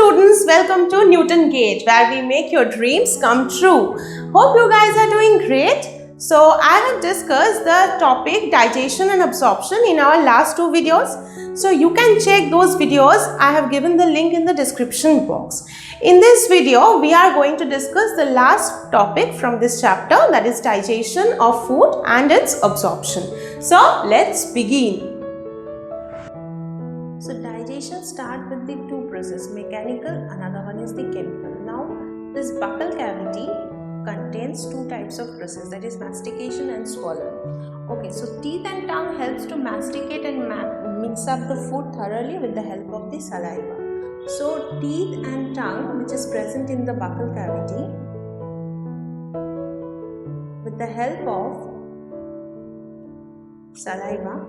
students, welcome to Newton Gate, where we make your dreams come true. Hope you guys are doing great. So I have discussed the topic digestion and absorption in our last two videos. So you can check those videos. I have given the link in the description box. In this video, we are going to discuss the last topic from this chapter, that is digestion of food and its absorption. So let's begin. So digestion starts with the two processes, mechanical, another one is the chemical. Now this buccal cavity contains two types of process, that is mastication and swallowing. Okay, so teeth and tongue helps to masticate and mix up the food thoroughly with the help of the saliva. So teeth and tongue, which is present in the buccal cavity, with the help of saliva,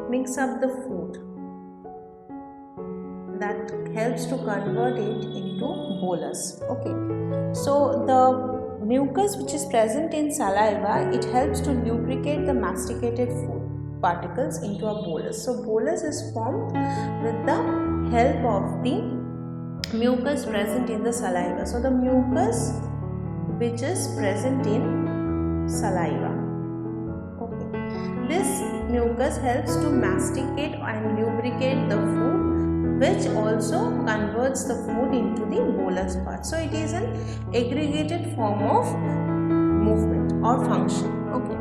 mix up the food. That helps to convert it into bolus. Okay, so the mucus which is present in saliva, it helps to lubricate the masticated food particles into a bolus. So bolus is formed with the help of the mucus present in the saliva. So the mucus which is present in saliva, okay, this mucus helps to masticate and lubricate the food, which also converts the food into the bolus part. So it is an aggregated form of movement or function. Okay.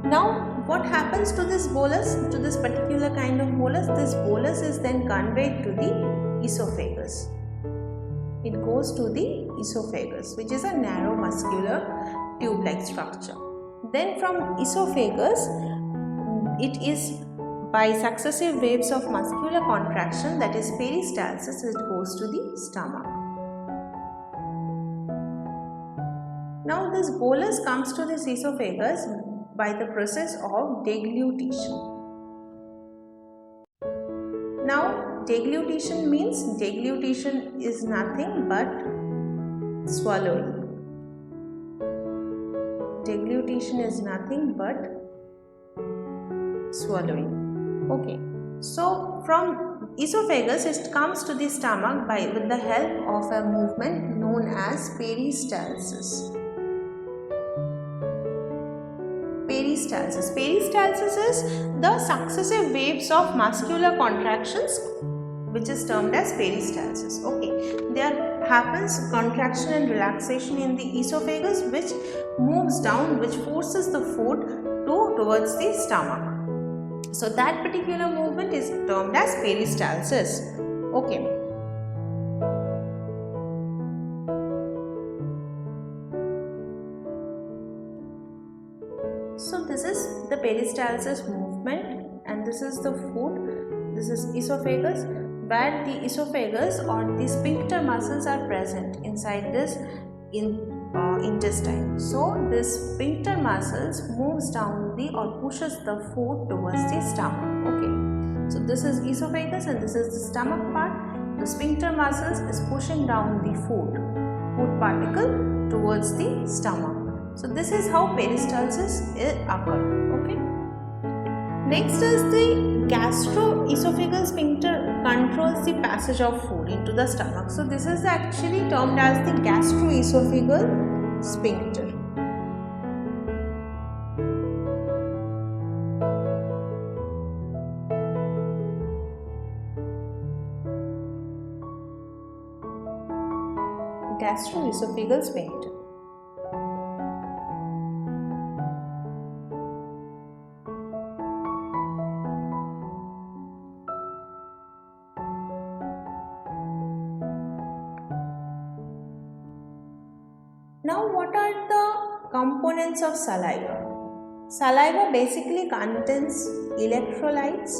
Now what happens to this bolus, to this particular kind of bolus? This bolus is then conveyed to the esophagus. It goes to the esophagus, which is a narrow muscular tube-like structure. Then from esophagus, it is by successive waves of muscular contraction, that is peristalsis, it goes to the stomach. Now this bolus comes to this esophagus by the process of deglutition. Now deglutition means, deglutition is nothing but swallowing. Deglutition is nothing but swallowing. Okay, so from esophagus it comes to the stomach with the help of a movement known as peristalsis. Peristalsis. Peristalsis is the successive waves of muscular contractions, which is termed as peristalsis. Okay, there happens contraction and relaxation in the esophagus, which moves down, which forces the food towards the stomach. So that particular movement is termed as peristalsis. Okay. So this is the peristalsis movement, and this is the food. This is esophagus, where the esophagus or the sphincter muscles are present inside this intestine. So this sphincter muscles moves down or pushes the food towards the stomach. Okay, so this is esophagus and this is the stomach part. The sphincter muscles is pushing down the food particle towards the stomach. So this is how peristalsis occurs. Okay. Next is the gastroesophageal sphincter controls the passage of food into the stomach. So this is actually termed as the gastroesophageal sphincter. Gastroesophageal sphincter. Now what are the components of saliva? Saliva basically contains electrolytes,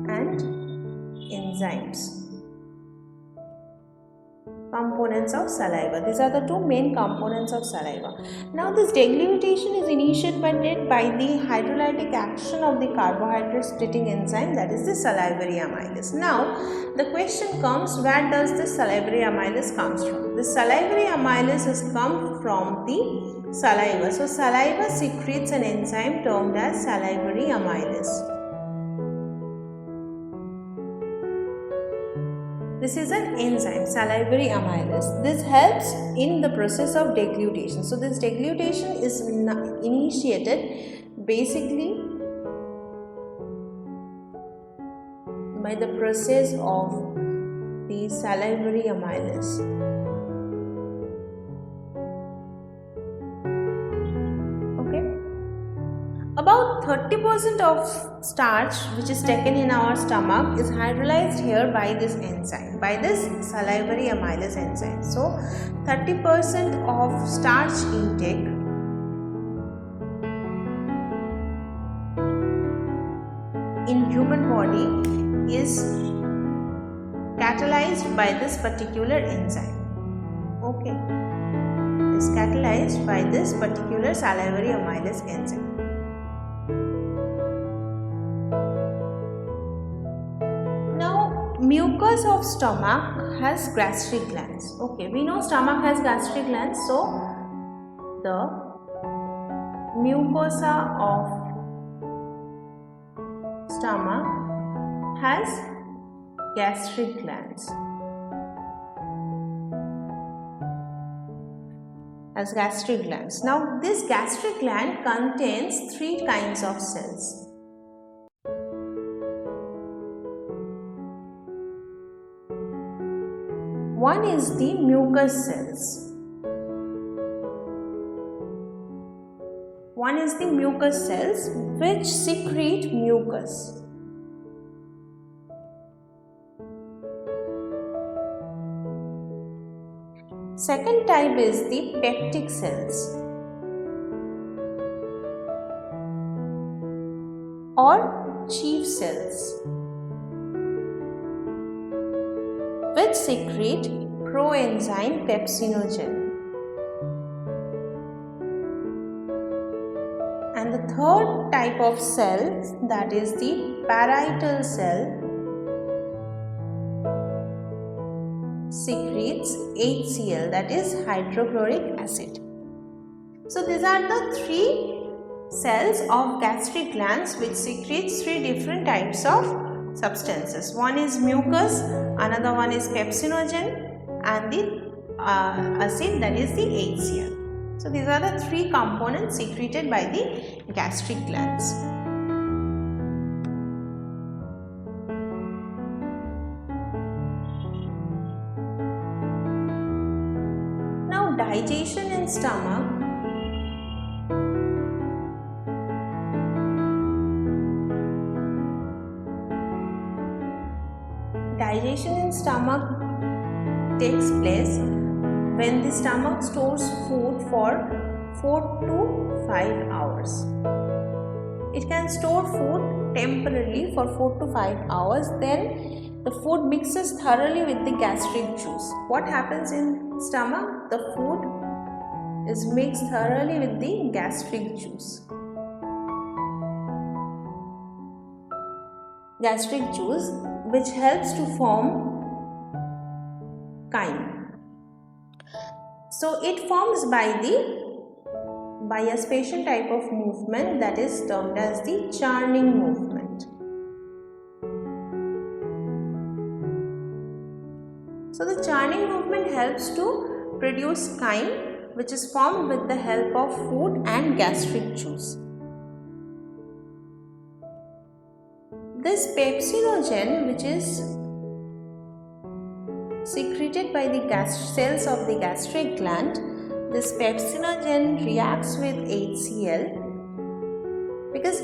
and enzymes. components of saliva. These are the two main components of saliva. Now this deglutition is initiated by the hydrolytic action of the carbohydrate splitting enzyme, that is the salivary amylase. Now the question comes, where does this salivary amylase comes from? The salivary amylase has come from the saliva. So saliva secretes an enzyme termed as salivary amylase. This is an enzyme, salivary amylase. This helps in the process of deglutition. So this deglutition is initiated basically by the process of the salivary amylase. About 30% of starch which is taken in our stomach is hydrolyzed here by this enzyme, by this salivary amylase enzyme. So 30% of starch intake in human body is catalyzed by this particular enzyme. Okay, is catalyzed by this particular salivary amylase enzyme. Mucus of stomach has gastric glands. Okay, we know stomach has gastric glands, so the mucosa of stomach has gastric glands. Now this gastric gland contains three kinds of cells. One is the mucus cells. Which secrete mucus. Second type is the peptic cells or chief cells, which secrete proenzyme pepsinogen. And the third type of cell, that is the parietal cell, secretes HCl, that is hydrochloric acid. So these are the three cells of gastric glands which secretes three different types of substances. One is mucus, another one is pepsinogen, and the acid, that is the HCl. So these are the three components secreted by the gastric glands. Now digestion in stomach. Digestion in stomach takes place when the stomach stores food for 4 to 5 hours. It can store food temporarily for 4 to 5 hours. Then the food mixes thoroughly with the gastric juice. What happens in stomach? The food is mixed thoroughly with the gastric juice. Which helps to form chyme. So it forms by a special type of movement that is termed as the churning movement. So the churning movement helps to produce chyme, which is formed with the help of food and gastric juice. This pepsinogen, which is secreted by the cells of the gastric gland, this pepsinogen reacts with HCl, because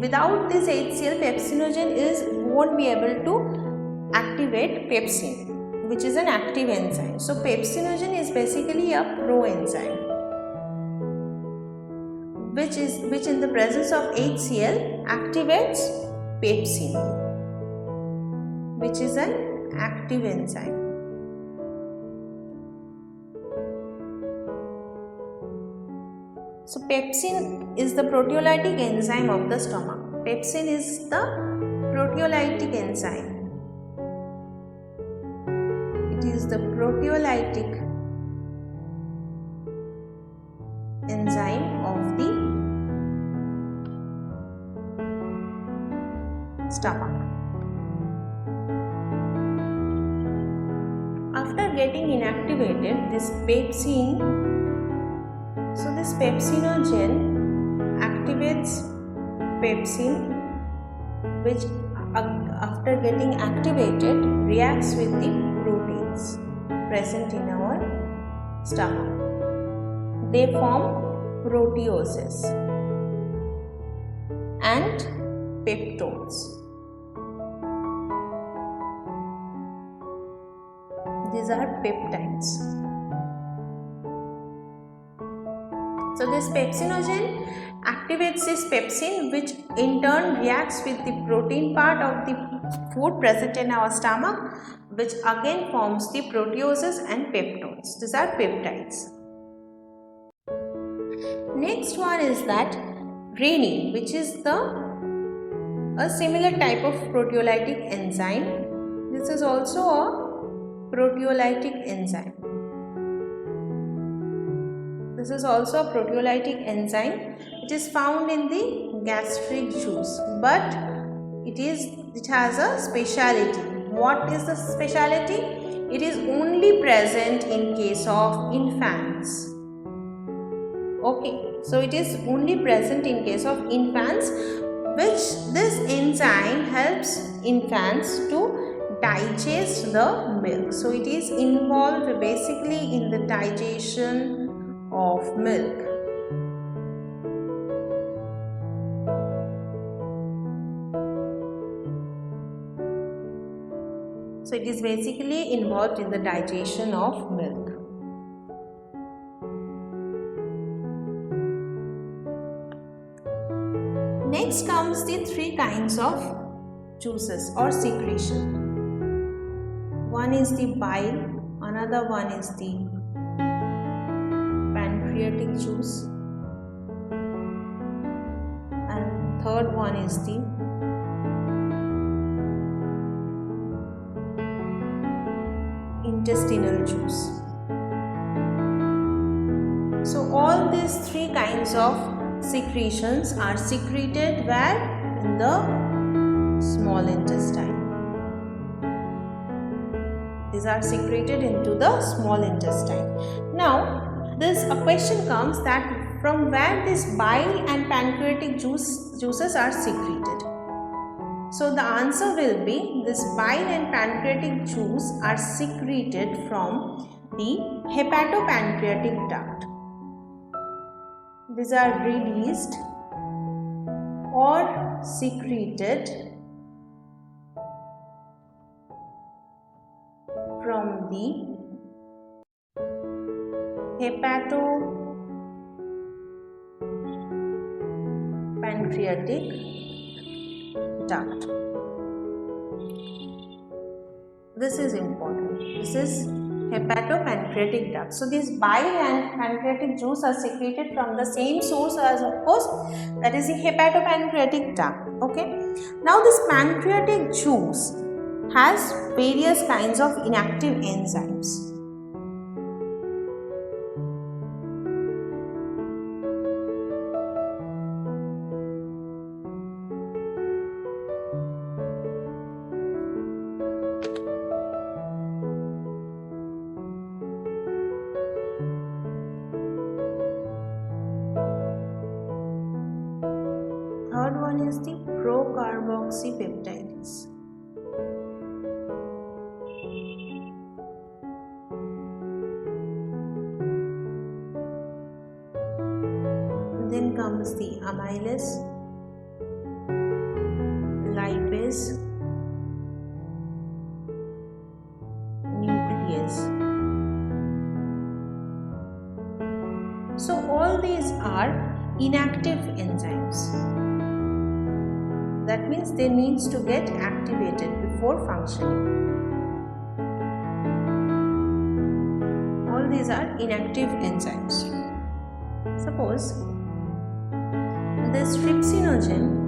without this HCl, pepsinogen won't be able to activate pepsin, which is an active enzyme. So pepsinogen is basically a proenzyme, which in the presence of HCl activates pepsin, which is an active enzyme. So pepsin is the proteolytic enzyme of the stomach. Pepsin is the proteolytic enzyme. It is the proteolytic enzyme of the stomach. After getting inactivated, this pepsinogen activates pepsin, which after getting activated reacts with the proteins present in our stomach. They form proteoses and peptones. These are peptides. So this pepsinogen activates this pepsin, which in turn reacts with the protein part of the food present in our stomach, which again forms the proteoses and peptones. These are peptides. Next one is that rennin, which is a similar type of proteolytic enzyme. This is also a proteolytic enzyme. This is also a proteolytic enzyme. It is found in the gastric juice, but it has a speciality. What is the speciality? It is only present in case of infants. Okay, so it is only present in case of infants, which this enzyme helps infants to digest the milk. So it is involved basically in the digestion of milk. So it is basically involved in the digestion of milk. Next comes the three kinds of juices or secretion. One is the bile, another one is the pancreatic juice, and third one is the intestinal juice. So all these three kinds of secretions are secreted where? In the small intestine. These are secreted into the small intestine. Now, a question comes that from where this bile and pancreatic juices are secreted. So the answer will be this bile and pancreatic juice are secreted from the hepatopancreatic duct. These are released or secreted from the hepatopancreatic duct. This is important. This is hepatopancreatic duct. So these bile and pancreatic juice are secreted from the same source as, of course, that is the hepatopancreatic duct. Okay. Now this pancreatic juice has various kinds of inactive enzymes. Third one is the procarboxypeptidase. Then comes the amylase, lipase, nuclease. So all these are inactive enzymes. That means they needs to get activated before functioning. All these are inactive enzymes. Suppose this trypsinogen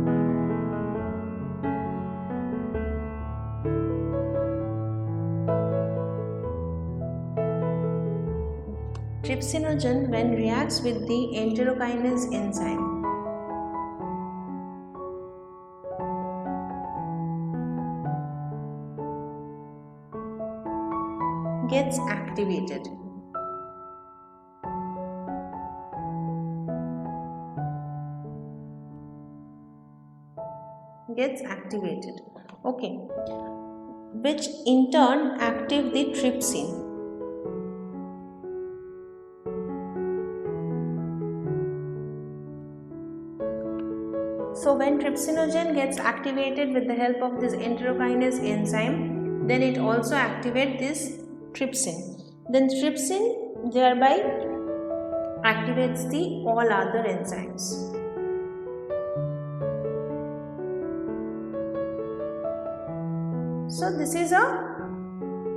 when reacts with the enterokinase enzyme gets activated. Okay, which in turn active the trypsin. So when trypsinogen gets activated with the help of this enterokinase enzyme, then it also activates this trypsin. Then trypsin thereby activates the all other enzymes. So this is a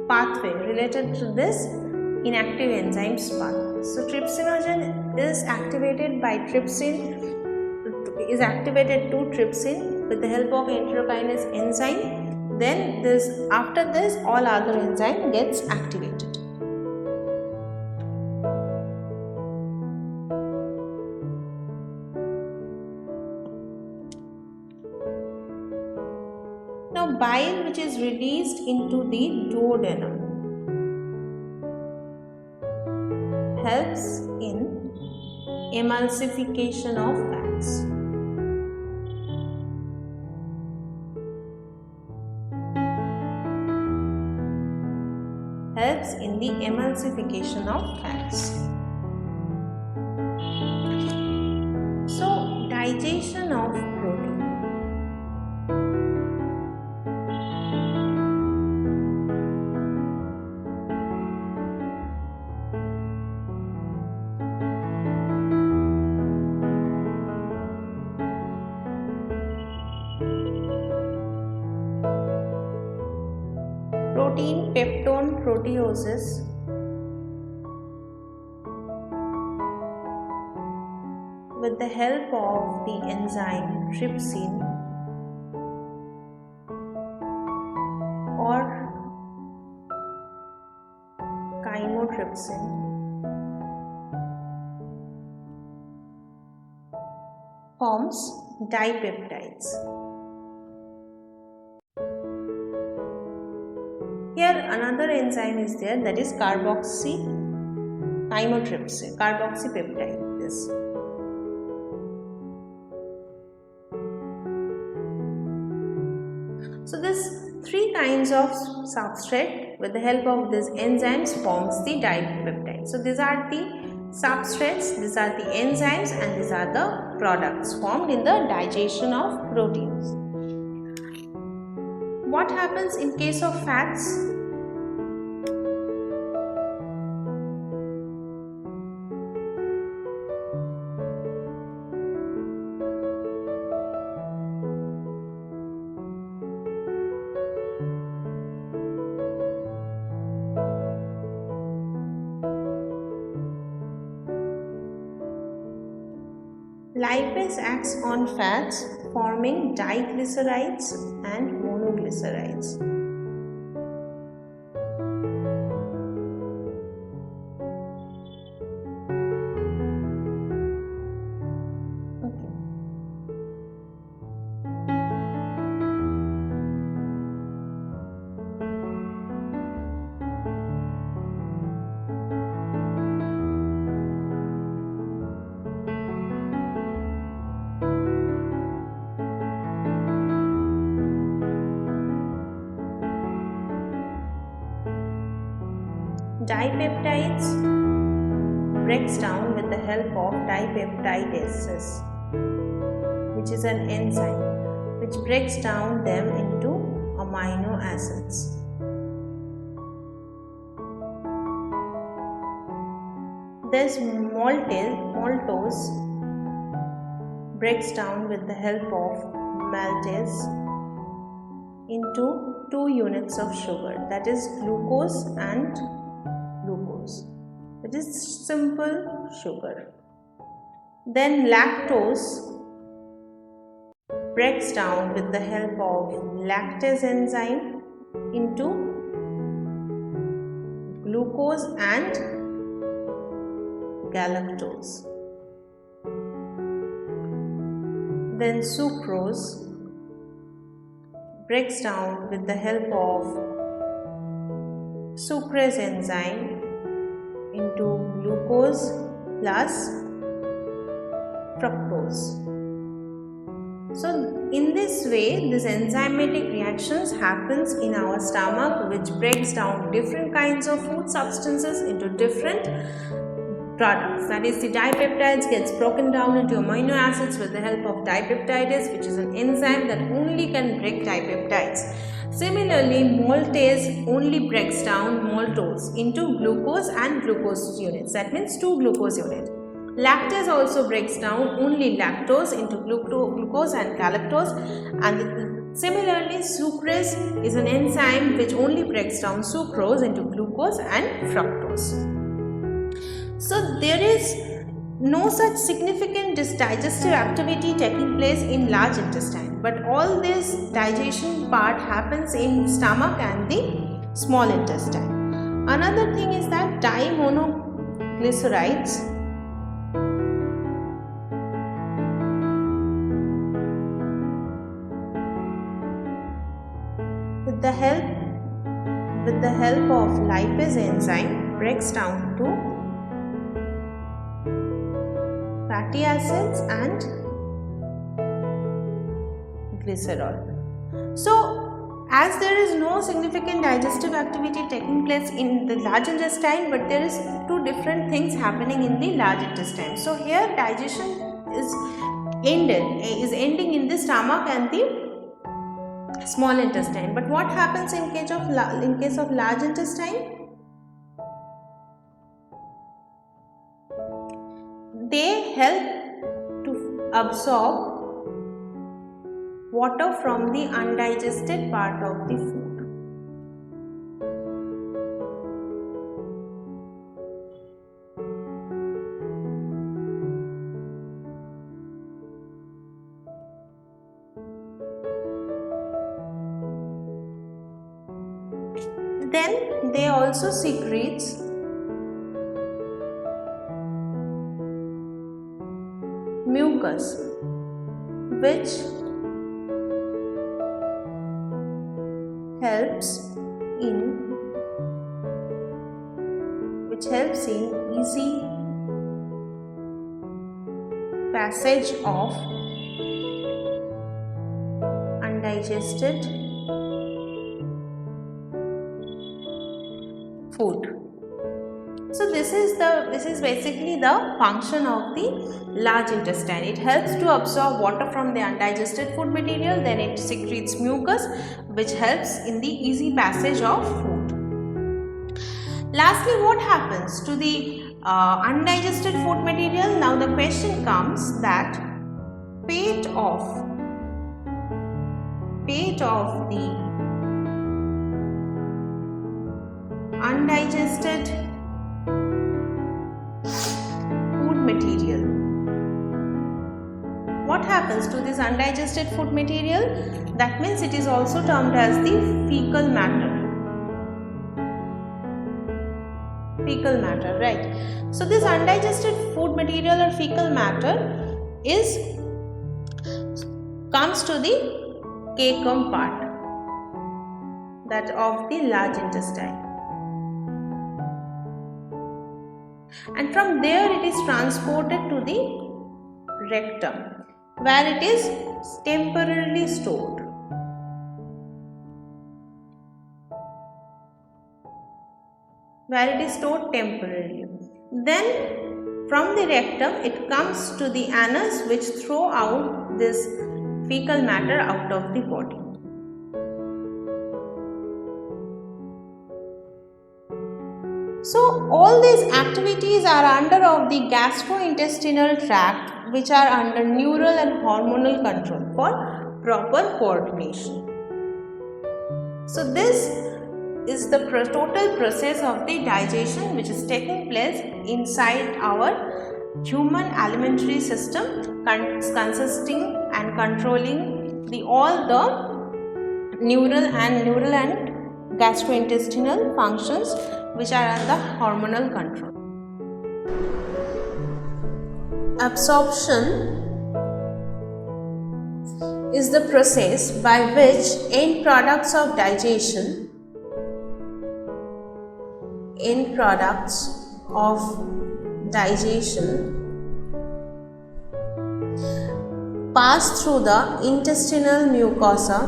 pathway related to this inactive enzymes pathway. So trypsinogen is activated by trypsin, is activated to trypsin with the help of enterokinase enzyme. Then after this all other enzyme gets activated. Now bile, which is released into the duodenum, helps in emulsification of fats. Helps in the emulsification of fats. So digestion of protein. Protein peptone proteosis with the help of the enzyme trypsin or chymotrypsin forms dipeptides. Here another enzyme is there, that is chymotrypsin, carboxypeptide. So this three kinds of substrate with the help of these enzymes forms the dipeptide. So these are the substrates, these are the enzymes, and these are the products formed in the digestion of proteins. What happens in case of fats? Lipase acts on fats, forming diglycerides and monoglycerides. Dipeptides breaks down with the help of dipeptidases, which is an enzyme which breaks down them into amino acids. This maltose breaks down with the help of maltase into 2 units of sugar, that is glucose and glucose. It is simple sugar. Then lactose breaks down with the help of lactase enzyme into glucose and galactose. Then sucrose breaks down with the help of sucrase enzyme into glucose plus fructose. So in this way, these enzymatic reactions happens in our stomach, which breaks down different kinds of food substances into different products. That is, the dipeptides gets broken down into amino acids with the help of dipeptidase, which is an enzyme that only can break dipeptides. Similarly, maltase only breaks down maltose into glucose and glucose units. That means 2 glucose units. Lactase also breaks down only lactose into glucose and galactose, and similarly sucrase is an enzyme which only breaks down sucrose into glucose and fructose. So there is no such significant digestive activity taking place in large intestine, but all this digestion part happens in stomach and the small intestine. Another thing is that dimonoglycerides with the help of lipase enzyme breaks down to fatty acids and glycerol. So as there is no significant digestive activity taking place in the large intestine, but there is 2 different things happening in the large intestine. So here digestion is ending in the stomach and the small intestine. But what happens in case of large intestine? They help to absorb water from the undigested part of the food. Then they also secretes mucus, which helps in easy passage of undigested food. So this is basically the function of the large intestine. It helps to absorb water from the undigested food material, then it secretes mucus, which helps in the easy passage of food. Lastly, what happens to the undigested food material? Now the question comes that fate of the undigested food material. What happens to this undigested food material? That means it is also termed as the fecal matter. Fecal matter, right? So this undigested food material or fecal matter comes to the cecum part, that of the large intestine. And from there it is transported to the rectum, where it is temporarily stored. Temporarily. Then from the rectum it comes to the anus, which throw out this fecal matter out of the body. So all these activities are under of the gastrointestinal tract, which are under neural and hormonal control for proper coordination. So this is the total process of the digestion which is taking place inside our human alimentary system, consisting and controlling all the neural and gastrointestinal functions which are under hormonal control. Absorption is the process by which end products of digestion pass through the intestinal mucosa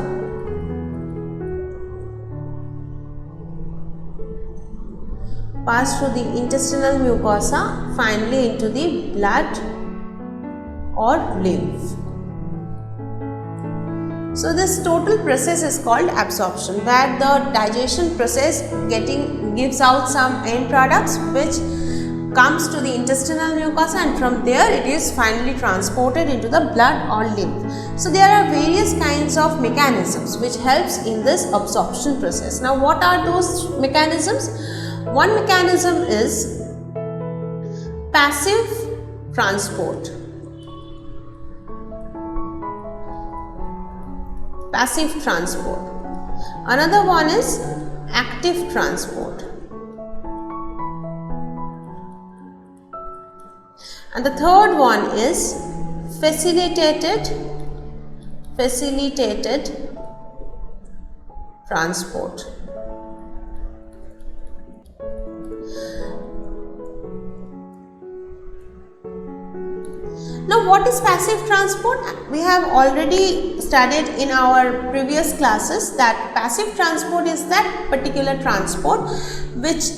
finally into the blood or lymph. So this total process is called absorption, where the digestion process gives out some end products which comes to the intestinal mucosa, and from there it is finally transported into the blood or lymph. So there are various kinds of mechanisms which helps in this absorption process. Now what are those mechanisms? One mechanism is passive transport. Another one is active transport. And the third one is facilitated transport. Now what is passive transport? We have already studied in our previous classes that passive transport is that particular transport which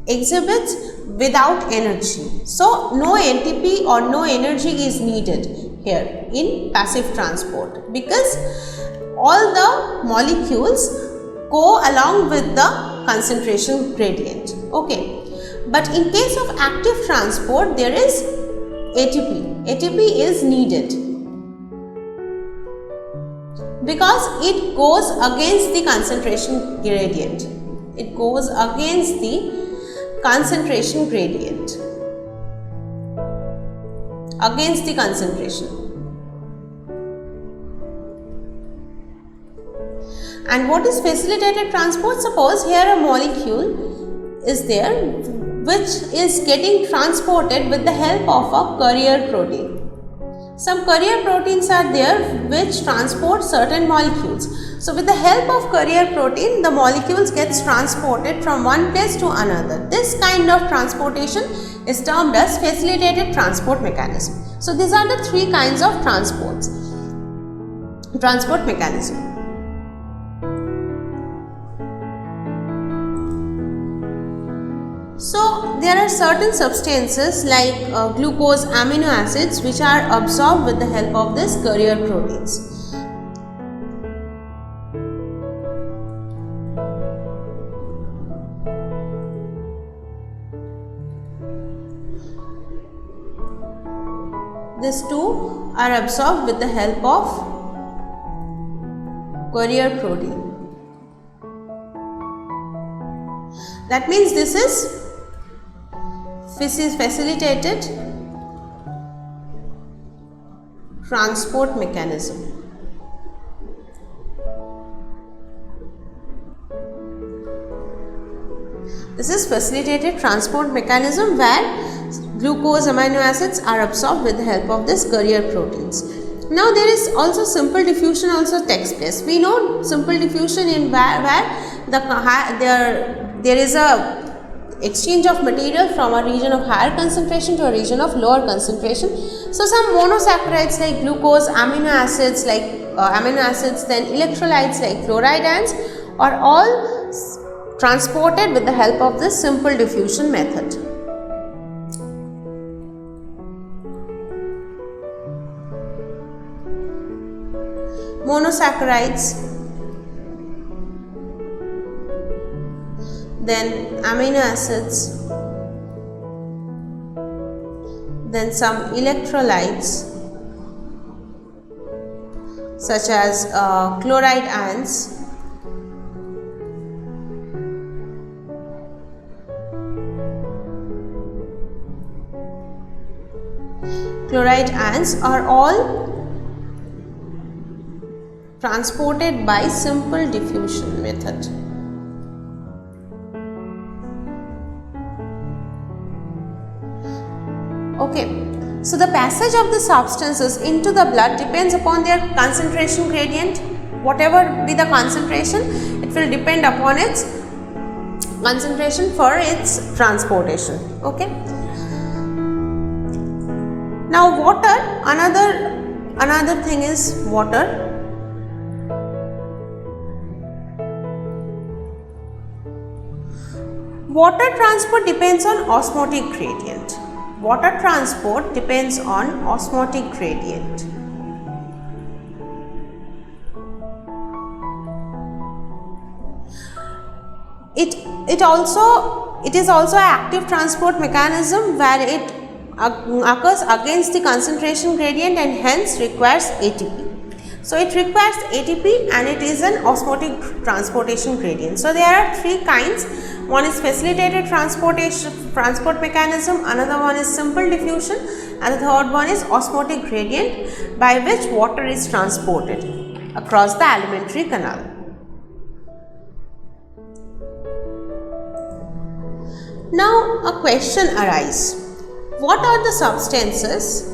exhibits without energy. So no ATP or no energy is needed here in passive transport, because all the molecules go along with the concentration gradient. Okay. But in case of active transport, there is ATP. ATP is needed because it goes against the concentration gradient. It goes against the concentration gradient. Against the concentration. And what is facilitated transport? Suppose here a molecule is there which is getting transported with the help of a carrier protein. Some carrier proteins are there which transport certain molecules. So with the help of carrier protein, the molecules gets transported from one place to another. This kind of transportation is termed as facilitated transport mechanism. So these are the three kinds of transport mechanism. So there are certain substances like glucose amino acids which are absorbed with the help of this carrier proteins. These two are absorbed with the help of carrier protein. That means this is facilitated transport mechanism. This is facilitated transport mechanism where glucose amino acids are absorbed with the help of this carrier proteins. Now there is also simple diffusion also takes place. We know simple diffusion in where there is a exchange of material from a region of higher concentration to a region of lower concentration. So some monosaccharides like glucose, amino acids, then electrolytes like chloride ions are all transported with the help of this simple diffusion method. Monosaccharides, then amino acids, then some electrolytes such as chloride ions, are all transported by simple diffusion method. Okay, so the passage of the substances into the blood depends upon their concentration gradient. Whatever be the concentration, it will depend upon its concentration for its transportation. Okay. Now water, another thing is water. Water transport depends on osmotic gradient. Water transport depends on osmotic gradient. It is also an active transport mechanism where it occurs against the concentration gradient and hence requires ATP. So it requires ATP and it is an osmotic transportation gradient. So there are three kinds. One is facilitated transport mechanism, another one is simple diffusion, and the third one is osmotic gradient by which water is transported across the alimentary canal. Now a question arises. What are the substances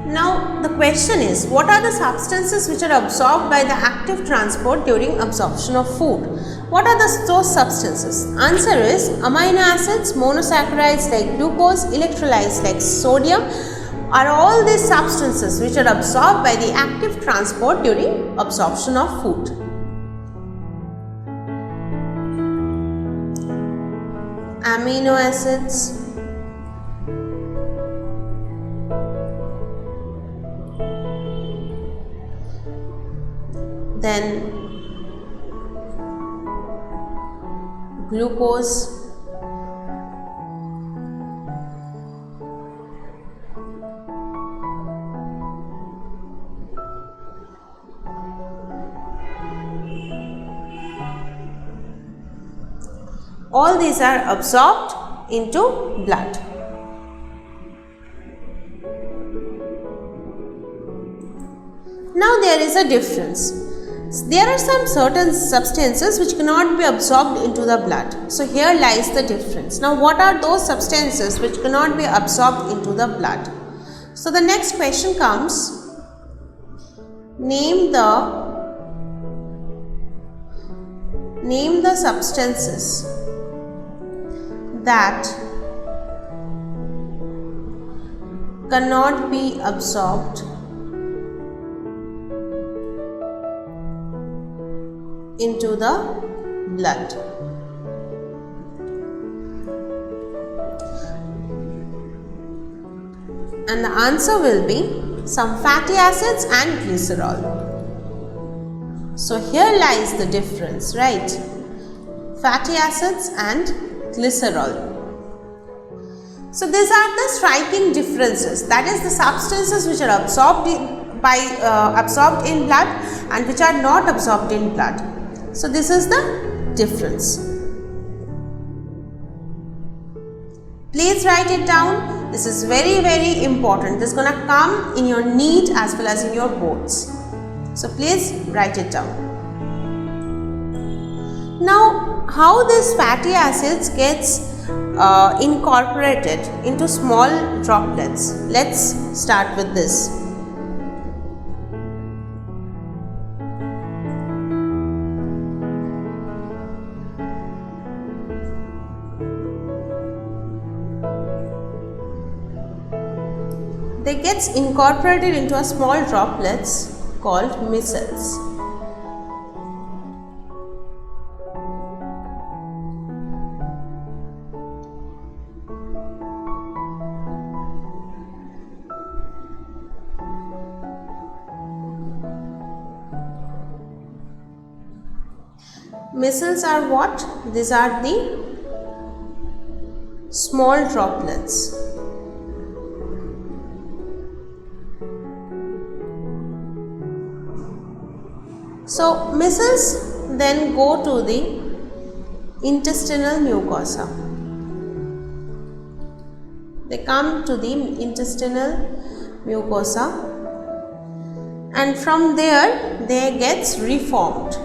Now the question is, what are the substances which are absorbed by the active transport during absorption of food? What are those substances? Answer is amino acids, monosaccharides like glucose, electrolytes like sodium are all these substances which are absorbed by the active transport during absorption of food. Amino acids, then glucose, all these are absorbed into blood. Now there is a difference. There are some certain substances which cannot be absorbed into the blood. So here lies the difference. Now what are those substances which cannot be absorbed into the blood? So the next question comes, name the substances that cannot be absorbed into the blood. And the answer will be some fatty acids and glycerol. So here lies the difference, right? Fatty acids and glycerol. So these are the striking differences, that is the substances which are absorbed in blood and which are not absorbed in blood. So this is the difference. Please write it down. This is very, very important. This is going to come in your NEET as well as in your boards. So please write it down. Now how these fatty acids gets incorporated into small droplets? Let's start with this. they gets incorporated into a small droplets called micelles. Micelles are what? These are the small droplets. So micelles then go to the intestinal mucosa. They come to the intestinal mucosa, and from there they gets reformed.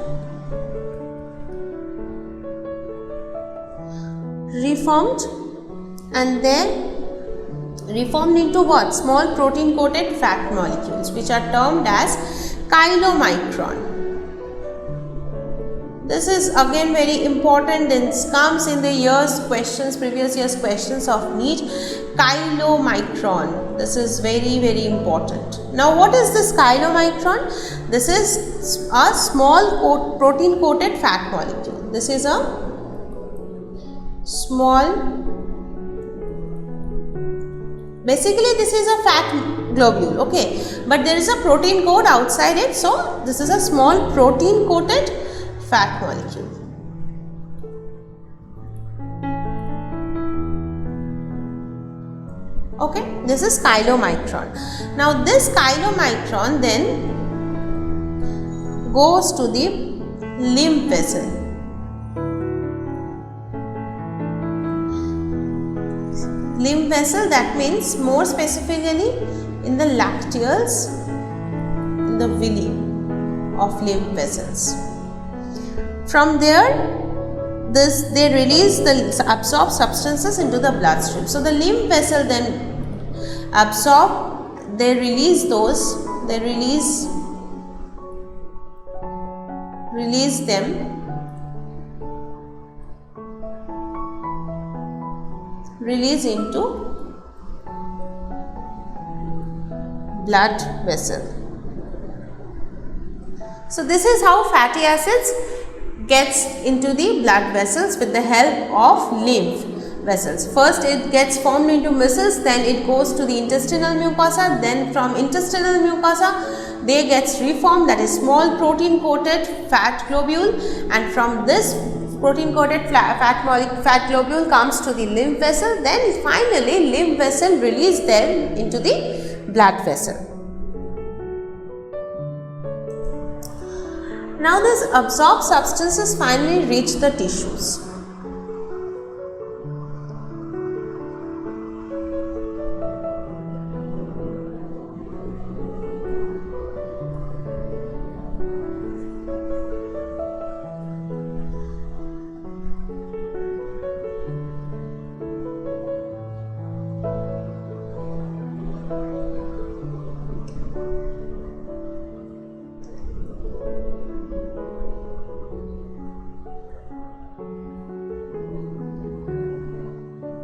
And then reformed into what? Small protein coated fat molecules, which are termed as chylomicron. This is again very important and comes in the previous year's questions of NEET. Chylomicron. This is very important. Now what is this chylomicron? This is a small protein coated fat molecule. This is a small, basically this is a fat globule, okay, but there is a protein coat outside it, so this is a small protein coated fat molecule. Okay, this is chylomicron. Now this chylomicron then goes to the lymph vessel. Lymph vessel, that means more specifically in the lacteals, in the villi of lymph vessels. From there, they release the absorbed substances into the bloodstream. So the lymph vessel then absorb, they release those, they release them. Release into blood vessel. So this is how fatty acids gets into the blood vessels with the help of lymph vessels. First it gets formed into micelles, then it goes to the intestinal mucosa, then from intestinal mucosa they gets reformed, that is small protein coated fat globule, and from this protein coated fat globule comes to the lymph vessel, then finally lymph vessel release them into the blood vessel. Now these absorbed substances finally reach the tissues.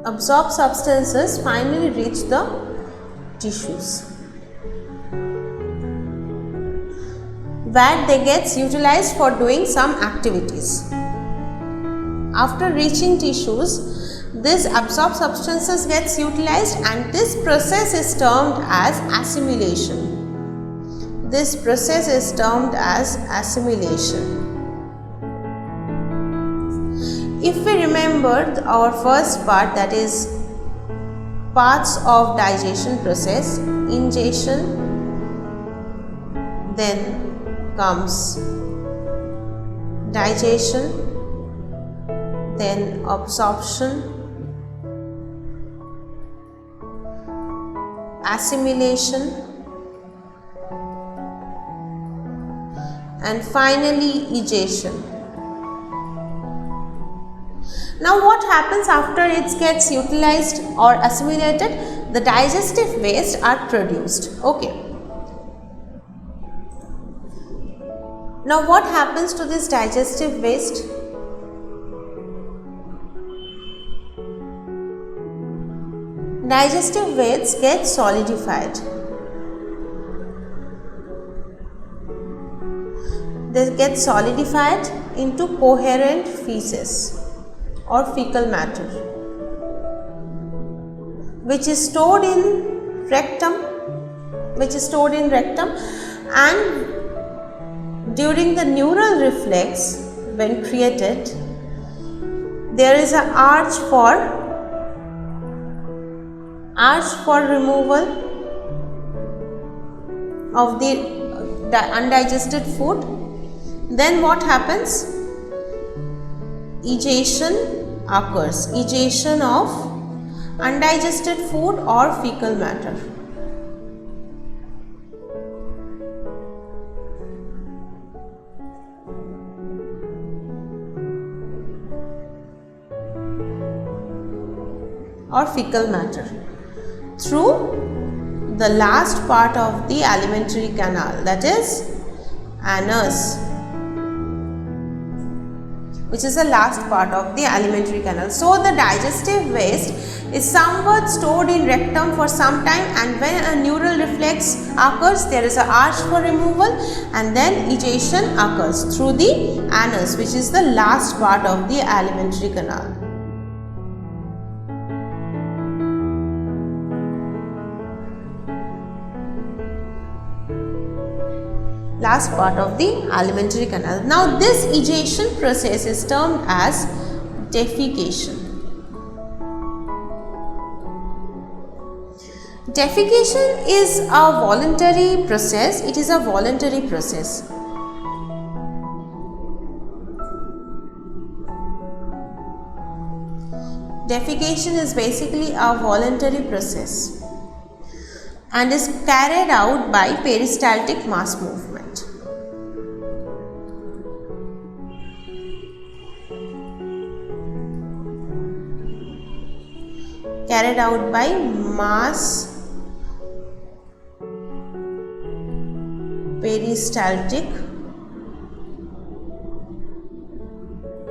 Absorbed substances finally reach the tissues, where they gets utilized for doing some activities. After reaching tissues, this absorbed substances gets utilized, and this process is termed as assimilation. This process is termed as assimilation. If we remember our first part, that is parts of digestion process, ingestion, then comes digestion, then absorption, assimilation, and finally egestion. Now what happens after it gets utilized or assimilated? The digestive waste are produced. Okay. Now what happens to this digestive waste? digestive waste get solidified. They get solidified into coherent feces or fecal matter, which is stored in rectum, and during the neural reflex when created, there is an arch for removal of the undigested food. Then what happens? Egestion occurs, egestion of undigested food or fecal matter. Or fecal matter through the last part of the alimentary canal, that is anus, which is the last part of the alimentary canal. So the digestive waste is somewhat stored in rectum for some time, and when a neural reflex occurs, there is an arch for removal, and then egestion occurs through the anus, which is the last part of the alimentary canal. Last part of the alimentary canal. Now this egestion process is termed as defecation. Defecation is a voluntary process. It is a voluntary process. Defecation is basically a voluntary process and is carried out by peristaltic mass movement. Carried out by mass peristaltic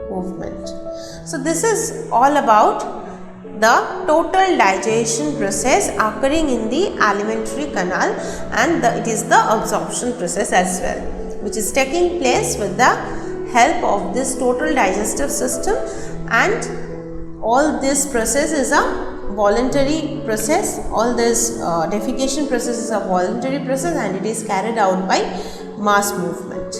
movement. So this is all about the total digestion process occurring in the alimentary canal, and it is the absorption process as well, which is taking place with the help of this total digestive system, and all this process is a voluntary process. All this defecation process is a voluntary process, and it is carried out by mass movement.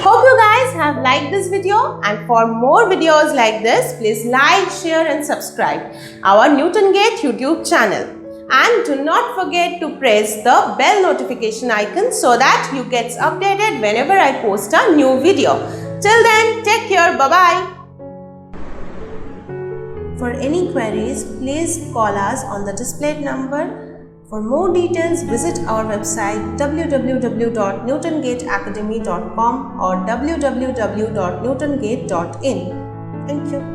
Hope you guys have liked this video, and for more videos like this, please like, share and subscribe our Newton Gate YouTube channel. And do not forget to press the bell notification icon so that you get updated whenever I post a new video. Till then, take care. Bye-bye. For any queries, please call us on the displayed number. For more details, visit our website www.newtongateacademy.com or www.newtongate.in. Thank you.